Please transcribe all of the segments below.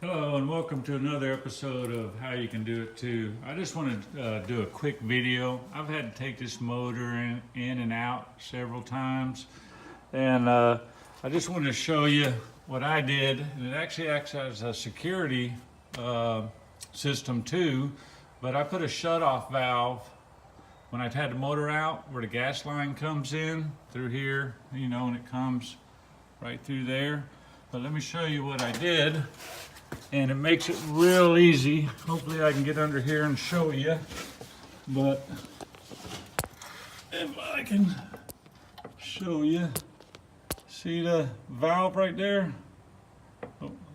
Hello and welcome to another episode of How You Can Do It Too. I just want to do a quick video. I've had to take this motor in and out several times, and I just wanted to show you what I did. And it actually acts as a security system too, but I put a shutoff valve when I've had the motor out where the gas line comes in through here, you know, and it comes right through there. But let me show you what I did. And it makes it real easy. Hopefully I can get under here and show you. But if I can show you, see the valve right there?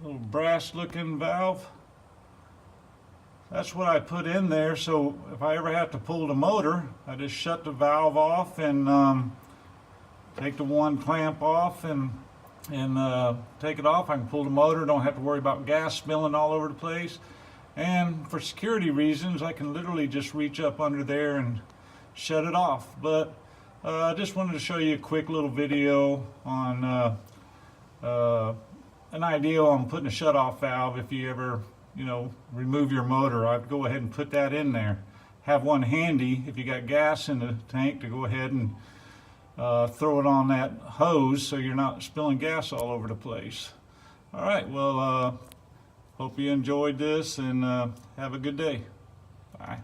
Little brass looking valve. That's what I put in there, so if I ever have to pull the motor, I just shut the valve off and take the one clamp off and take it off. I can pull the motor, don't have to worry about gas spilling all over the place. And for security reasons, I can literally just reach up under there and shut it off. But I just wanted to show you a quick little video on an idea on putting a shut-off valve. If you ever, remove your motor, I'd go ahead and put that in there. Have one handy if you got gas in the tank to go ahead and throw it on that hose so you're not spilling gas all over the place. All right, well, hope you enjoyed this and have a good day. Bye.